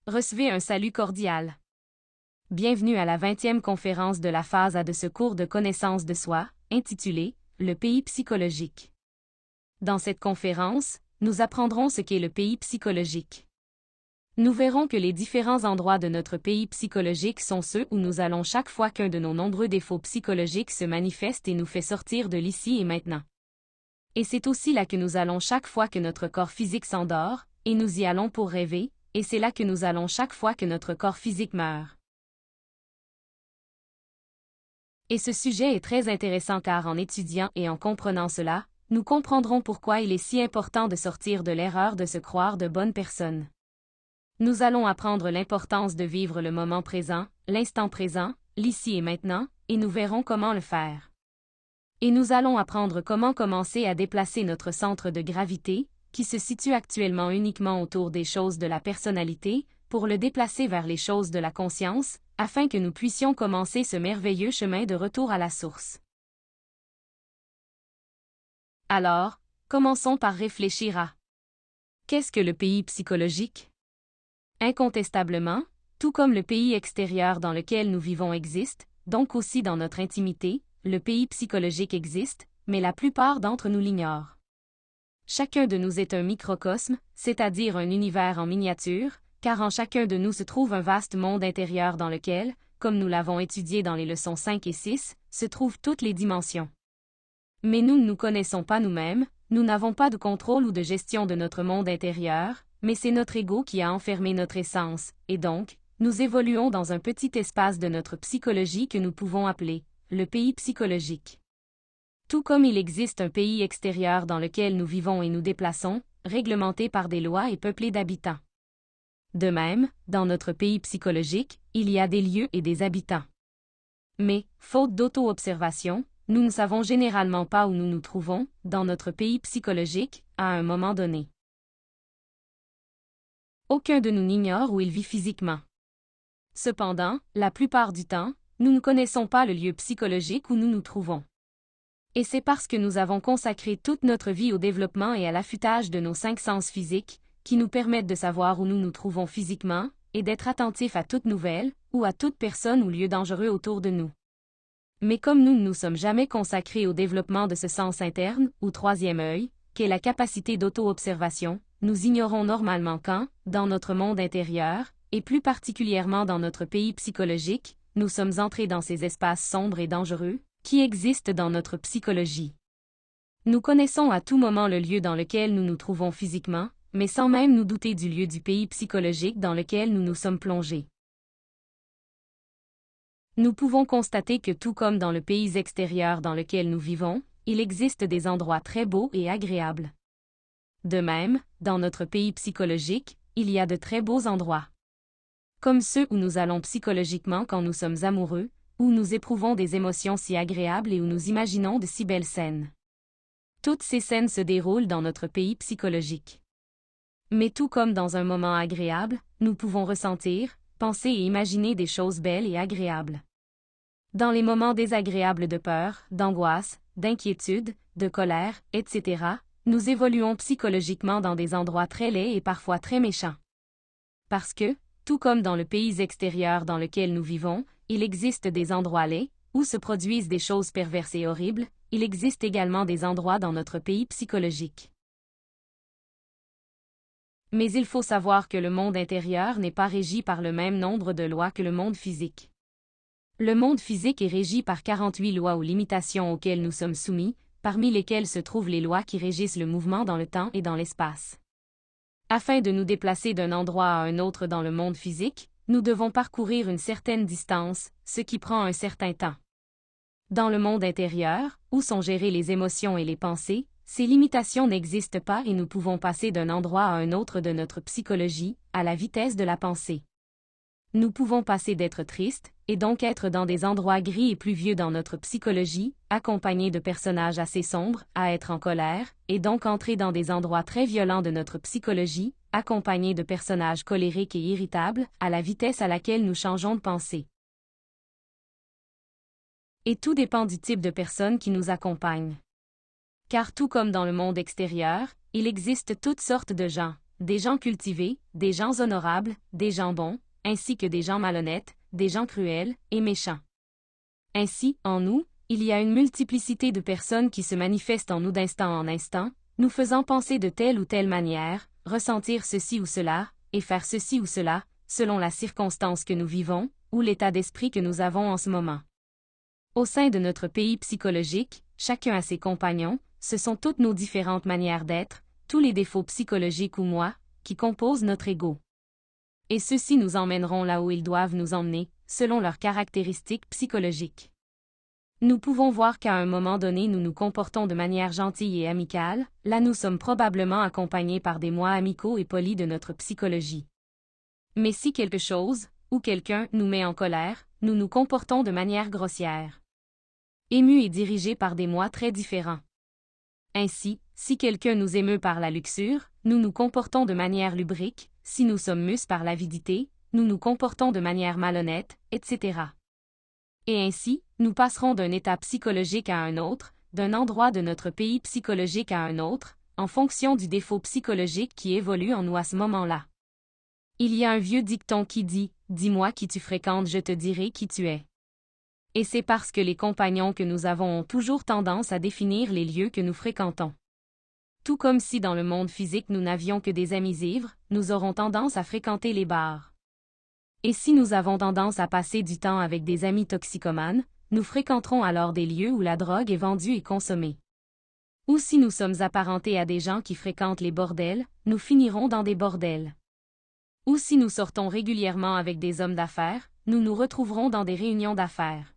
Recevez un salut cordial. Bienvenue à la 20e conférence de la phase A de ce cours de connaissance de soi, intitulé « Le pays psychologique ». Dans cette conférence, nous apprendrons ce qu'est le pays psychologique. Nous verrons que les différents endroits de notre pays psychologique sont ceux où nous allons chaque fois qu'un de nos nombreux défauts psychologiques se manifeste et nous fait sortir de l'ici et maintenant. Et c'est aussi là que nous allons chaque fois que notre corps physique s'endort, et nous y allons pour rêver, et c'est là que nous allons chaque fois que notre corps physique meurt. Et ce sujet est très intéressant car en étudiant et en comprenant cela, nous comprendrons pourquoi il est si important de sortir de l'erreur de se croire de bonnes personnes. Nous allons apprendre l'importance de vivre le moment présent, l'instant présent, l'ici et maintenant, et nous verrons comment le faire. Et nous allons apprendre comment commencer à déplacer notre centre de gravité, qui se situe actuellement uniquement autour des choses de la personnalité, pour le déplacer vers les choses de la conscience, afin que nous puissions commencer ce merveilleux chemin de retour à la source. Alors, commençons par réfléchir à qu'est-ce que le pays psychologique? Incontestablement, tout comme le pays extérieur dans lequel nous vivons existe, donc aussi dans notre intimité, le pays psychologique existe, mais la plupart d'entre nous l'ignorent. Chacun de nous est un microcosme, c'est-à-dire un univers en miniature, car en chacun de nous se trouve un vaste monde intérieur dans lequel, comme nous l'avons étudié dans les leçons 5 et 6, se trouvent toutes les dimensions. Mais nous ne nous connaissons pas nous-mêmes, nous n'avons pas de contrôle ou de gestion de notre monde intérieur, mais c'est notre ego qui a enfermé notre essence, et donc, nous évoluons dans un petit espace de notre psychologie que nous pouvons appeler le pays psychologique. Tout comme il existe un pays extérieur dans lequel nous vivons et nous déplaçons, réglementé par des lois et peuplé d'habitants. De même, dans notre pays psychologique, il y a des lieux et des habitants. Mais, faute d'auto-observation, nous ne savons généralement pas où nous nous trouvons, dans notre pays psychologique, à un moment donné. Aucun de nous n'ignore où il vit physiquement. Cependant, la plupart du temps, nous ne connaissons pas le lieu psychologique où nous nous trouvons. Et c'est parce que nous avons consacré toute notre vie au développement et à l'affûtage de nos 5 sens physiques, qui nous permettent de savoir où nous nous trouvons physiquement, et d'être attentifs à toute nouvelle, ou à toute personne ou lieu dangereux autour de nous. Mais comme nous ne nous sommes jamais consacrés au développement de ce sens interne, ou troisième œil, qu'est la capacité d'auto-observation, nous ignorons normalement quand, dans notre monde intérieur, et plus particulièrement dans notre pays psychologique, nous sommes entrés dans ces espaces sombres et dangereux, qui existent dans notre psychologie. Nous connaissons à tout moment le lieu dans lequel nous nous trouvons physiquement, mais sans même nous douter du lieu du pays psychologique dans lequel nous nous sommes plongés. Nous pouvons constater que tout comme dans le pays extérieur dans lequel nous vivons, il existe des endroits très beaux et agréables. De même, dans notre pays psychologique, il y a de très beaux endroits. Comme ceux où nous allons psychologiquement quand nous sommes amoureux, où nous éprouvons des émotions si agréables et où nous imaginons de si belles scènes. Toutes ces scènes se déroulent dans notre pays psychologique. Mais tout comme dans un moment agréable, nous pouvons ressentir, penser et imaginer des choses belles et agréables. Dans les moments désagréables de peur, d'angoisse, d'inquiétude, de colère, etc., nous évoluons psychologiquement dans des endroits très laids et parfois très méchants. Parce que, tout comme dans le pays extérieur dans lequel nous vivons, il existe des endroits laids, où se produisent des choses perverses et horribles, il existe également des endroits dans notre pays psychologique. Mais il faut savoir que le monde intérieur n'est pas régi par le même nombre de lois que le monde physique. Le monde physique est régi par 48 lois ou limitations auxquelles nous sommes soumis, parmi lesquelles se trouvent les lois qui régissent le mouvement dans le temps et dans l'espace. Afin de nous déplacer d'un endroit à un autre dans le monde physique, nous devons parcourir une certaine distance, ce qui prend un certain temps. Dans le monde intérieur, où sont gérées les émotions et les pensées, ces limitations n'existent pas et nous pouvons passer d'un endroit à un autre de notre psychologie, à la vitesse de la pensée. Nous pouvons passer d'être tristes, et donc être dans des endroits gris et pluvieux dans notre psychologie, accompagnés de personnages assez sombres, à être en colère, et donc entrer dans des endroits très violents de notre psychologie, accompagnés de personnages colériques et irritables, à la vitesse à laquelle nous changeons de pensée. Et tout dépend du type de personne qui nous accompagne. Car tout comme dans le monde extérieur, il existe toutes sortes de gens, des gens cultivés, des gens honorables, des gens bons, ainsi que des gens malhonnêtes, des gens cruels et méchants. Ainsi, en nous, il y a une multiplicité de personnes qui se manifestent en nous d'instant en instant, nous faisant penser de telle ou telle manière, ressentir ceci ou cela, et faire ceci ou cela, selon la circonstance que nous vivons, ou l'état d'esprit que nous avons en ce moment. Au sein de notre pays psychologique, chacun a ses compagnons, ce sont toutes nos différentes manières d'être, tous les défauts psychologiques ou moi, qui composent notre ego. Et ceux-ci nous emmèneront là où ils doivent nous emmener, selon leurs caractéristiques psychologiques. Nous pouvons voir qu'à un moment donné nous nous comportons de manière gentille et amicale, là nous sommes probablement accompagnés par des moi amicaux et polis de notre psychologie. Mais si quelque chose, ou quelqu'un, nous met en colère, nous nous comportons de manière grossière. Émus et dirigés par des moi très différents. Ainsi, si quelqu'un nous émeut par la luxure, nous nous comportons de manière lubrique, si nous sommes mus par l'avidité, nous nous comportons de manière malhonnête, etc. Et ainsi, nous passerons d'un état psychologique à un autre, d'un endroit de notre pays psychologique à un autre, en fonction du défaut psychologique qui évolue en nous à ce moment-là. Il y a un vieux dicton qui dit « Dis-moi qui tu fréquentes, je te dirai qui tu es ». Et c'est parce que les compagnons que nous avons ont toujours tendance à définir les lieux que nous fréquentons. Tout comme si dans le monde physique nous n'avions que des amis ivres, nous aurons tendance à fréquenter les bars. Et si nous avons tendance à passer du temps avec des amis toxicomanes, nous fréquenterons alors des lieux où la drogue est vendue et consommée. Ou si nous sommes apparentés à des gens qui fréquentent les bordels, nous finirons dans des bordels. Ou si nous sortons régulièrement avec des hommes d'affaires, nous nous retrouverons dans des réunions d'affaires.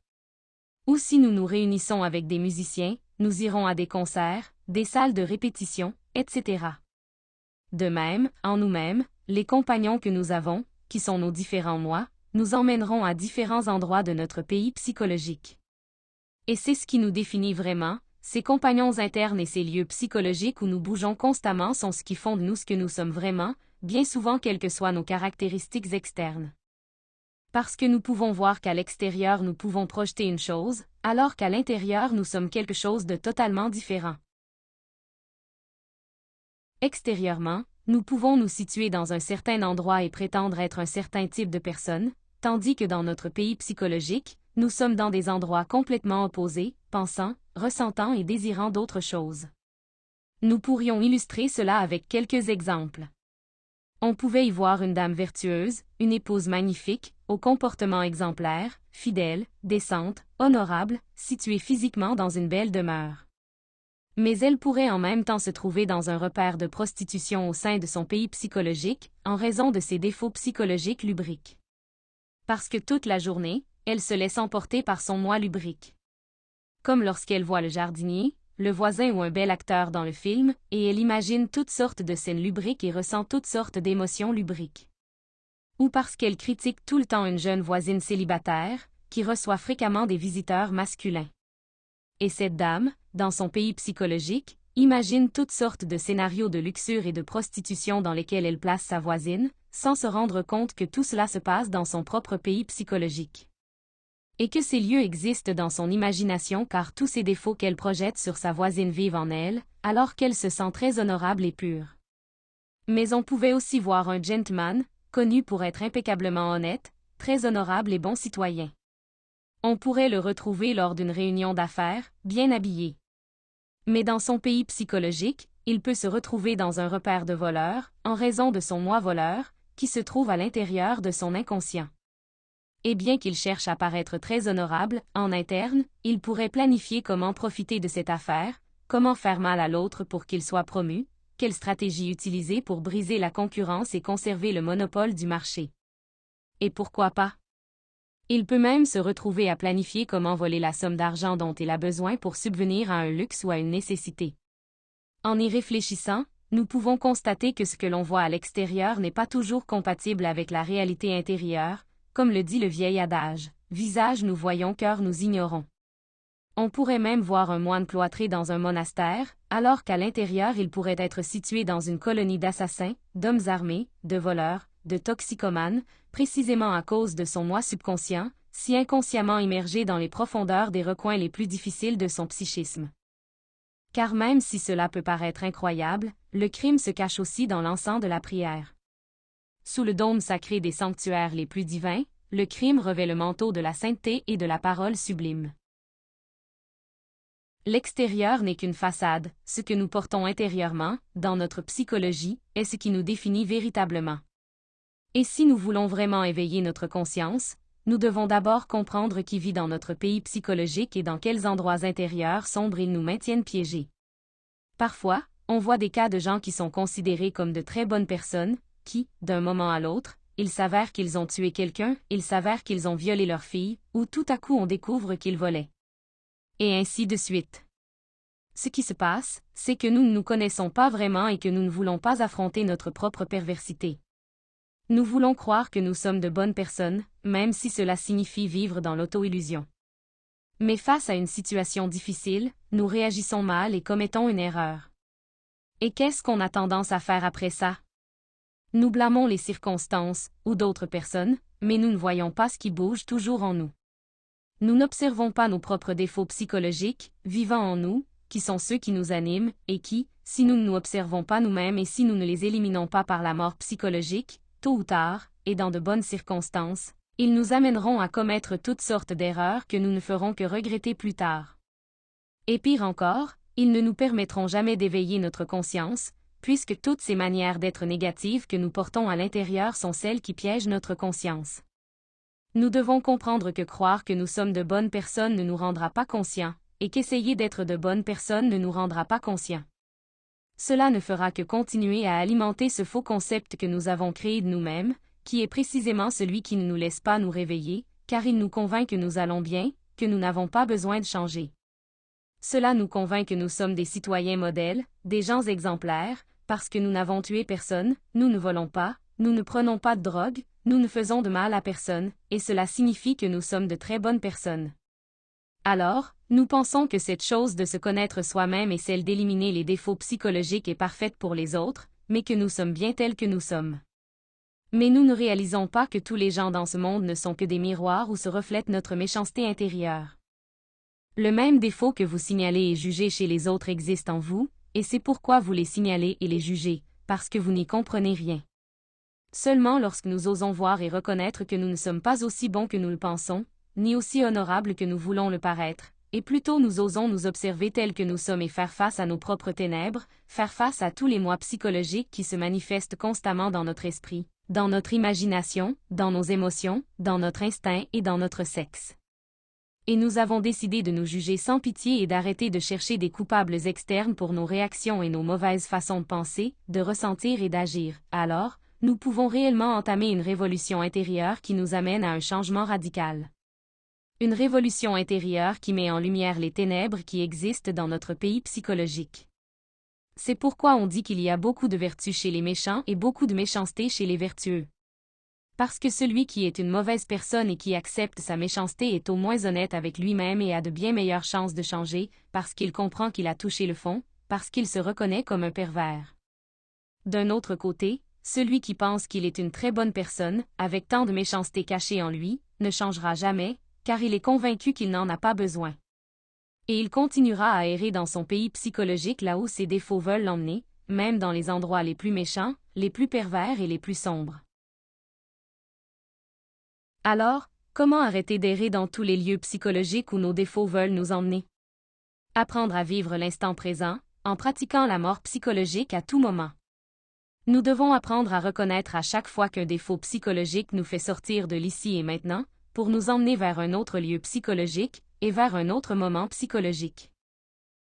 Ou si nous nous réunissons avec des musiciens, nous irons à des concerts, des salles de répétition, etc. De même, en nous-mêmes, les compagnons que nous avons, qui sont nos différents moi, nous emmèneront à différents endroits de notre pays psychologique. Et c'est ce qui nous définit vraiment, ces compagnons internes et ces lieux psychologiques où nous bougeons constamment sont ce qui font de nous ce que nous sommes vraiment, bien souvent quelles que soient nos caractéristiques externes. Parce que nous pouvons voir qu'à l'extérieur nous pouvons projeter une chose, alors qu'à l'intérieur nous sommes quelque chose de totalement différent. Extérieurement, nous pouvons nous situer dans un certain endroit et prétendre être un certain type de personne, tandis que dans notre pays psychologique, nous sommes dans des endroits complètement opposés, pensant, ressentant et désirant d'autres choses. Nous pourrions illustrer cela avec quelques exemples. On pouvait y voir une dame vertueuse, une épouse magnifique, au comportement exemplaire, fidèle, décente, honorable, située physiquement dans une belle demeure. Mais elle pourrait en même temps se trouver dans un repère de prostitution au sein de son pays psychologique, en raison de ses défauts psychologiques lubriques. Parce que toute la journée, elle se laisse emporter par son moi lubrique. Comme lorsqu'elle voit le jardinier, le voisin ou un bel acteur dans le film, et elle imagine toutes sortes de scènes lubriques et ressent toutes sortes d'émotions lubriques. Ou parce qu'elle critique tout le temps une jeune voisine célibataire, qui reçoit fréquemment des visiteurs masculins. Et cette dame, dans son pays psychologique, imagine toutes sortes de scénarios de luxure et de prostitution dans lesquels elle place sa voisine, sans se rendre compte que tout cela se passe dans son propre pays psychologique. Et que ces lieux existent dans son imagination car tous ces défauts qu'elle projette sur sa voisine vivent en elle, alors qu'elle se sent très honorable et pure. Mais on pouvait aussi voir un gentleman, connu pour être impeccablement honnête, très honorable et bon citoyen. On pourrait le retrouver lors d'une réunion d'affaires, bien habillé. Mais dans son pays psychologique, il peut se retrouver dans un repère de voleurs, en raison de son moi voleur, qui se trouve à l'intérieur de son inconscient. Et bien qu'il cherche à paraître très honorable, en interne, il pourrait planifier comment profiter de cette affaire, comment faire mal à l'autre pour qu'il soit promu, quelle stratégie utiliser pour briser la concurrence et conserver le monopole du marché. Et pourquoi pas? Il peut même se retrouver à planifier comment voler la somme d'argent dont il a besoin pour subvenir à un luxe ou à une nécessité. En y réfléchissant, nous pouvons constater que ce que l'on voit à l'extérieur n'est pas toujours compatible avec la réalité intérieure, comme le dit le vieil adage, « Visage nous voyons, cœur nous ignorons ». On pourrait même voir un moine cloîtré dans un monastère, alors qu'à l'intérieur il pourrait être situé dans une colonie d'assassins, d'hommes armés, de voleurs, de toxicomanes, précisément à cause de son moi subconscient, si inconsciemment immergé dans les profondeurs des recoins les plus difficiles de son psychisme. Car même si cela peut paraître incroyable, le crime se cache aussi dans l'encens de la prière. Sous le dôme sacré des sanctuaires les plus divins, le crime revêt le manteau de la sainteté et de la parole sublime. L'extérieur n'est qu'une façade, ce que nous portons intérieurement, dans notre psychologie, est ce qui nous définit véritablement. Et si nous voulons vraiment éveiller notre conscience, nous devons d'abord comprendre qui vit dans notre pays psychologique et dans quels endroits intérieurs sombres ils nous maintiennent piégés. Parfois, on voit des cas de gens qui sont considérés comme de très bonnes personnes, qui, d'un moment à l'autre, il s'avère qu'ils ont tué quelqu'un, il s'avère qu'ils ont violé leur fille, ou tout à coup on découvre qu'ils volaient. Et ainsi de suite. Ce qui se passe, c'est que nous ne nous connaissons pas vraiment et que nous ne voulons pas affronter notre propre perversité. Nous voulons croire que nous sommes de bonnes personnes, même si cela signifie vivre dans l'auto-illusion. Mais face à une situation difficile, nous réagissons mal et commettons une erreur. Et qu'est-ce qu'on a tendance à faire après ça? Nous blâmons les circonstances, ou d'autres personnes, mais nous ne voyons pas ce qui bouge toujours en nous. Nous n'observons pas nos propres défauts psychologiques, vivant en nous, qui sont ceux qui nous animent, et qui, si nous ne nous observons pas nous-mêmes et si nous ne les éliminons pas par la mort psychologique, tôt ou tard, et dans de bonnes circonstances, ils nous amèneront à commettre toutes sortes d'erreurs que nous ne ferons que regretter plus tard. Et pire encore, ils ne nous permettront jamais d'éveiller notre conscience, puisque toutes ces manières d'être négatives que nous portons à l'intérieur sont celles qui piègent notre conscience. Nous devons comprendre que croire que nous sommes de bonnes personnes ne nous rendra pas conscients, et qu'essayer d'être de bonnes personnes ne nous rendra pas conscients. Cela ne fera que continuer à alimenter ce faux concept que nous avons créé de nous-mêmes, qui est précisément celui qui ne nous laisse pas nous réveiller, car il nous convainc que nous allons bien, que nous n'avons pas besoin de changer. Cela nous convainc que nous sommes des citoyens modèles, des gens exemplaires, parce que nous n'avons tué personne, nous ne volons pas, nous ne prenons pas de drogue, nous ne faisons de mal à personne, et cela signifie que nous sommes de très bonnes personnes. Alors, nous pensons que cette chose de se connaître soi-même et celle d'éliminer les défauts psychologiques est parfaite pour les autres, mais que nous sommes bien tels que nous sommes. Mais nous ne réalisons pas que tous les gens dans ce monde ne sont que des miroirs où se reflète notre méchanceté intérieure. Le même défaut que vous signalez et jugez chez les autres existe en vous, et c'est pourquoi vous les signalez et les jugez, parce que vous n'y comprenez rien. Seulement lorsque nous osons voir et reconnaître que nous ne sommes pas aussi bons que nous le pensons, ni aussi honorables que nous voulons le paraître, et plutôt nous osons nous observer tels que nous sommes et faire face à nos propres ténèbres, faire face à tous les moi psychologiques qui se manifestent constamment dans notre esprit, dans notre imagination, dans nos émotions, dans notre instinct et dans notre sexe. Et nous avons décidé de nous juger sans pitié et d'arrêter de chercher des coupables externes pour nos réactions et nos mauvaises façons de penser, de ressentir et d'agir. Alors, nous pouvons réellement entamer une révolution intérieure qui nous amène à un changement radical. Une révolution intérieure qui met en lumière les ténèbres qui existent dans notre pays psychologique. C'est pourquoi on dit qu'il y a beaucoup de vertus chez les méchants et beaucoup de méchanceté chez les vertueux. Parce que celui qui est une mauvaise personne et qui accepte sa méchanceté est au moins honnête avec lui-même et a de bien meilleures chances de changer, parce qu'il comprend qu'il a touché le fond, parce qu'il se reconnaît comme un pervers. D'un autre côté, celui qui pense qu'il est une très bonne personne, avec tant de méchanceté cachée en lui, ne changera jamais, car il est convaincu qu'il n'en a pas besoin. Et il continuera à errer dans son pays psychologique là où ses défauts veulent l'emmener, même dans les endroits les plus méchants, les plus pervers et les plus sombres. Alors, comment arrêter d'errer dans tous les lieux psychologiques où nos défauts veulent nous emmener? Apprendre à vivre l'instant présent, en pratiquant la mort psychologique à tout moment. Nous devons apprendre à reconnaître à chaque fois qu'un défaut psychologique nous fait sortir de l'ici et maintenant, pour nous emmener vers un autre lieu psychologique, et vers un autre moment psychologique.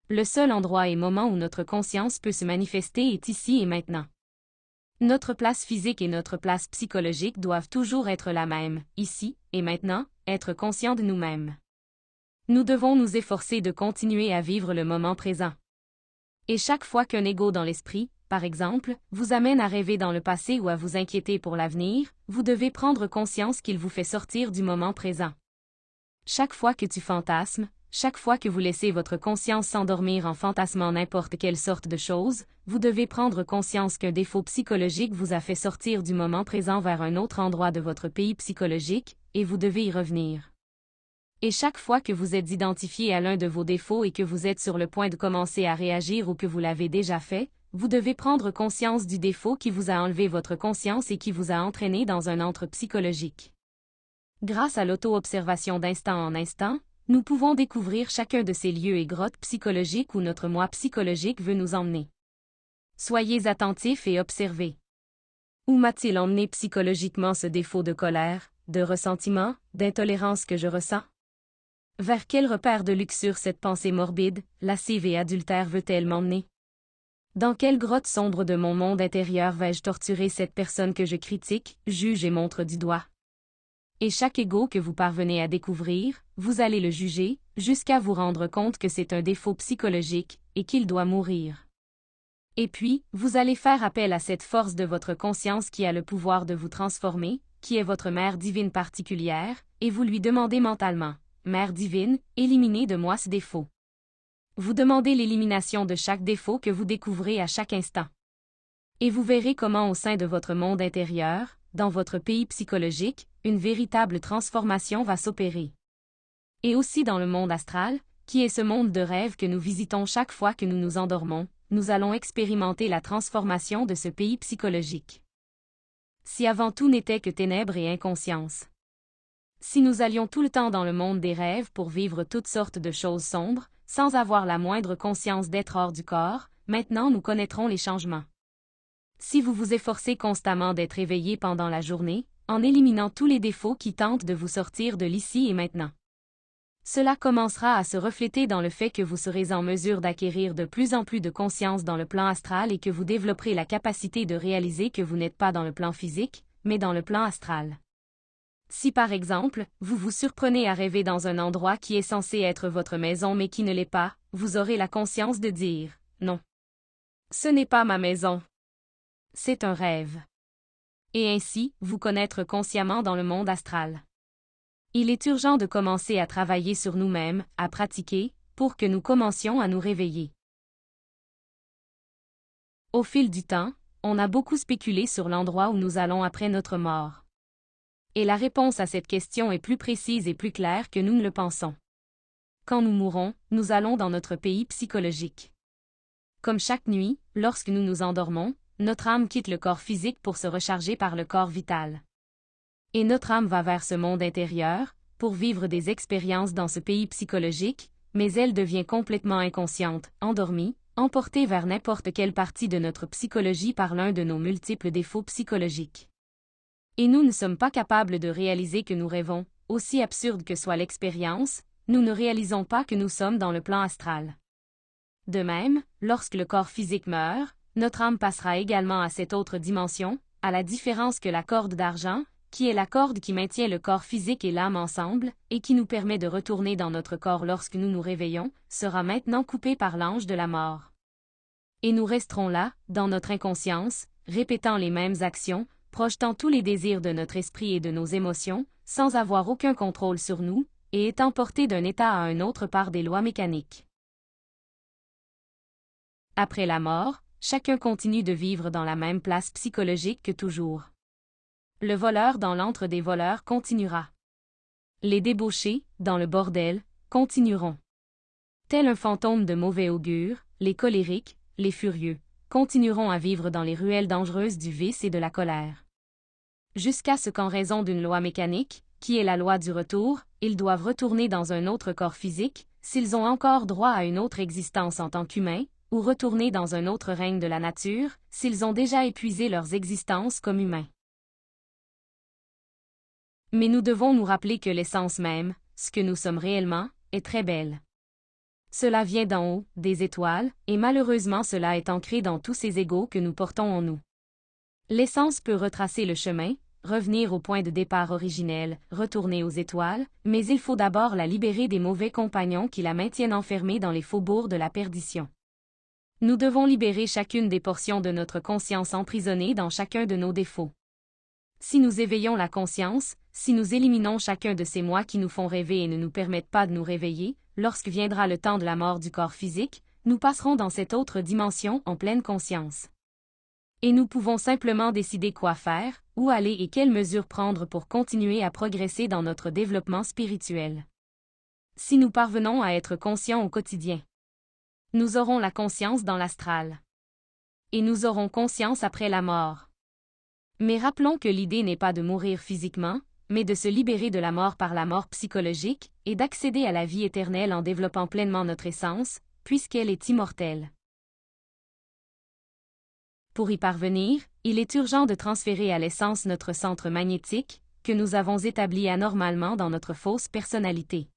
Le seul endroit et moment où notre conscience peut se manifester est ici et maintenant. Notre place physique et notre place psychologique doivent toujours être la même, ici et maintenant, être conscients de nous-mêmes. Nous devons nous efforcer de continuer à vivre le moment présent. Et chaque fois qu'un ego dans l'esprit, par exemple, vous amène à rêver dans le passé ou à vous inquiéter pour l'avenir, vous devez prendre conscience qu'il vous fait sortir du moment présent. Chaque fois que tu fantasmes, chaque fois que vous laissez votre conscience s'endormir en fantasmant n'importe quelle sorte de choses, vous devez prendre conscience qu'un défaut psychologique vous a fait sortir du moment présent vers un autre endroit de votre pays psychologique, et vous devez y revenir. Et chaque fois que vous êtes identifié à l'un de vos défauts et que vous êtes sur le point de commencer à réagir ou que vous l'avez déjà fait, vous devez prendre conscience du défaut qui vous a enlevé votre conscience et qui vous a entraîné dans un antre psychologique. Grâce à l'auto-observation d'instant en instant, nous pouvons découvrir chacun de ces lieux et grottes psychologiques où notre moi psychologique veut nous emmener. Soyez attentifs et observez. Où m'a-t-il emmené psychologiquement ce défaut de colère, de ressentiment, d'intolérance que je ressens? Vers quel repère de luxure cette pensée morbide, lascive et adultère veut-elle m'emmener? Dans quelle grotte sombre de mon monde intérieur vais-je torturer cette personne que je critique, juge et montre du doigt? Et chaque ego que vous parvenez à découvrir, vous allez le juger, jusqu'à vous rendre compte que c'est un défaut psychologique, et qu'il doit mourir. Et puis, vous allez faire appel à cette force de votre conscience qui a le pouvoir de vous transformer, qui est votre mère divine particulière, et vous lui demandez mentalement, « Mère divine, éliminez de moi ce défaut. » Vous demandez l'élimination de chaque défaut que vous découvrez à chaque instant. Et vous verrez comment au sein de votre monde intérieur, dans votre pays psychologique, une véritable transformation va s'opérer. Et aussi dans le monde astral, qui est ce monde de rêve que nous visitons chaque fois que nous nous endormons, nous allons expérimenter la transformation de ce pays psychologique. Si avant tout n'était que ténèbres et inconscience. Si nous allions tout le temps dans le monde des rêves pour vivre toutes sortes de choses sombres, sans avoir la moindre conscience d'être hors du corps, maintenant nous connaîtrons les changements. Si vous vous efforcez constamment d'être éveillé pendant la journée, en éliminant tous les défauts qui tentent de vous sortir de l'ici et maintenant. Cela commencera à se refléter dans le fait que vous serez en mesure d'acquérir de plus en plus de conscience dans le plan astral et que vous développerez la capacité de réaliser que vous n'êtes pas dans le plan physique, mais dans le plan astral. Si par exemple, vous vous surprenez à rêver dans un endroit qui est censé être votre maison mais qui ne l'est pas, vous aurez la conscience de dire « Non. Ce n'est pas ma maison. C'est un rêve. » Et ainsi, vous connaître consciemment dans le monde astral. Il est urgent de commencer à travailler sur nous-mêmes, à pratiquer, pour que nous commencions à nous réveiller. Au fil du temps, on a beaucoup spéculé sur l'endroit où nous allons après notre mort. Et la réponse à cette question est plus précise et plus claire que nous ne le pensons. Quand nous mourrons, nous allons dans notre pays psychologique. Comme chaque nuit, lorsque nous nous endormons, notre âme quitte le corps physique pour se recharger par le corps vital. Et notre âme va vers ce monde intérieur, pour vivre des expériences dans ce pays psychologique, mais elle devient complètement inconsciente, endormie, emportée vers n'importe quelle partie de notre psychologie par l'un de nos multiples défauts psychologiques. Et nous ne sommes pas capables de réaliser que nous rêvons, aussi absurde que soit l'expérience, nous ne réalisons pas que nous sommes dans le plan astral. De même, lorsque le corps physique meurt, notre âme passera également à cette autre dimension, à la différence que la corde d'argent, qui est la corde qui maintient le corps physique et l'âme ensemble, et qui nous permet de retourner dans notre corps lorsque nous nous réveillons, sera maintenant coupée par l'ange de la mort. Et nous resterons là, dans notre inconscience, répétant les mêmes actions, projetant tous les désirs de notre esprit et de nos émotions, sans avoir aucun contrôle sur nous, et étant portés d'un état à un autre par des lois mécaniques. Après la mort, chacun continue de vivre dans la même place psychologique que toujours. Le voleur dans l'antre des voleurs continuera. Les débauchés, dans le bordel, continueront. Tel un fantôme de mauvais augure, les colériques, les furieux, continueront à vivre dans les ruelles dangereuses du vice et de la colère. Jusqu'à ce qu'en raison d'une loi mécanique, qui est la loi du retour, ils doivent retourner dans un autre corps physique, s'ils ont encore droit à une autre existence en tant qu'humains, ou retourner dans un autre règne de la nature, s'ils ont déjà épuisé leurs existences comme humains. Mais nous devons nous rappeler que l'essence même, ce que nous sommes réellement, est très belle. Cela vient d'en haut, des étoiles, et malheureusement cela est ancré dans tous ces égos que nous portons en nous. L'essence peut retracer le chemin, revenir au point de départ originel, retourner aux étoiles, mais il faut d'abord la libérer des mauvais compagnons qui la maintiennent enfermée dans les faubourgs de la perdition. Nous devons libérer chacune des portions de notre conscience emprisonnée dans chacun de nos défauts. Si nous éveillons la conscience, si nous éliminons chacun de ces moi qui nous font rêver et ne nous permettent pas de nous réveiller, lorsque viendra le temps de la mort du corps physique, nous passerons dans cette autre dimension en pleine conscience. Et nous pouvons simplement décider quoi faire, où aller et quelles mesures prendre pour continuer à progresser dans notre développement spirituel. Si nous parvenons à être conscients au quotidien, nous aurons la conscience dans l'astral. et nous aurons conscience après la mort. Mais rappelons que l'idée n'est pas de mourir physiquement, mais de se libérer de la mort par la mort psychologique et d'accéder à la vie éternelle en développant pleinement notre essence, puisqu'elle est immortelle. Pour y parvenir, il est urgent de transférer à l'essence notre centre magnétique, que nous avons établi anormalement dans notre fausse personnalité.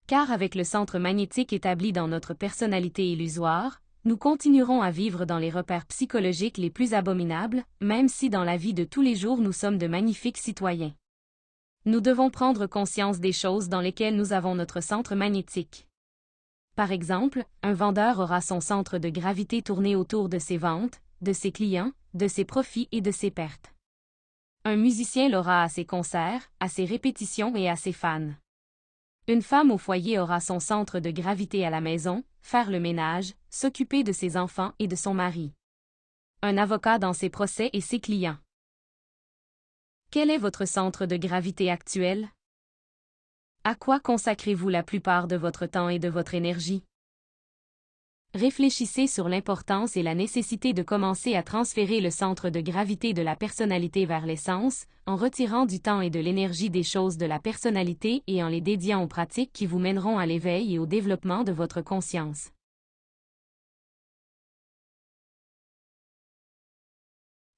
Car avec le centre magnétique établi dans notre personnalité illusoire, nous continuerons à vivre dans les repères psychologiques les plus abominables, même si dans la vie de tous les jours nous sommes de magnifiques citoyens. Nous devons prendre conscience des choses dans lesquelles nous avons notre centre magnétique. Par exemple, un vendeur aura son centre de gravité tourné autour de ses ventes, de ses clients, de ses profits et de ses pertes. Un musicien l'aura à ses concerts, à ses répétitions et à ses fans. Une femme au foyer aura son centre de gravité à la maison, faire le ménage, s'occuper de ses enfants et de son mari. Un avocat dans ses procès et ses clients. Quel est votre centre de gravité actuel? À quoi consacrez-vous la plupart de votre temps et de votre énergie? Réfléchissez sur l'importance et la nécessité de commencer à transférer le centre de gravité de la personnalité vers l'essence, en retirant du temps et de l'énergie des choses de la personnalité et en les dédiant aux pratiques qui vous mèneront à l'éveil et au développement de votre conscience.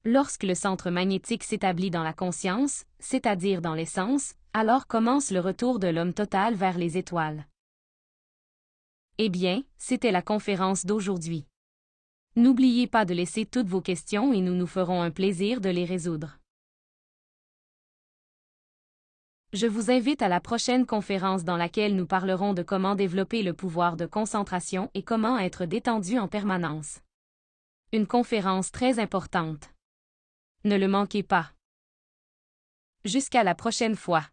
Lorsque le centre magnétique s'établit dans la conscience, c'est-à-dire dans l'essence, alors commence le retour de l'homme total vers les étoiles. Eh bien, c'était la conférence d'aujourd'hui. N'oubliez pas de laisser toutes vos questions et nous nous ferons un plaisir de les résoudre. Je vous invite à la prochaine conférence dans laquelle nous parlerons de comment développer le pouvoir de concentration et comment être détendu en permanence. Une conférence très importante. Ne le manquez pas. Jusqu'à la prochaine fois.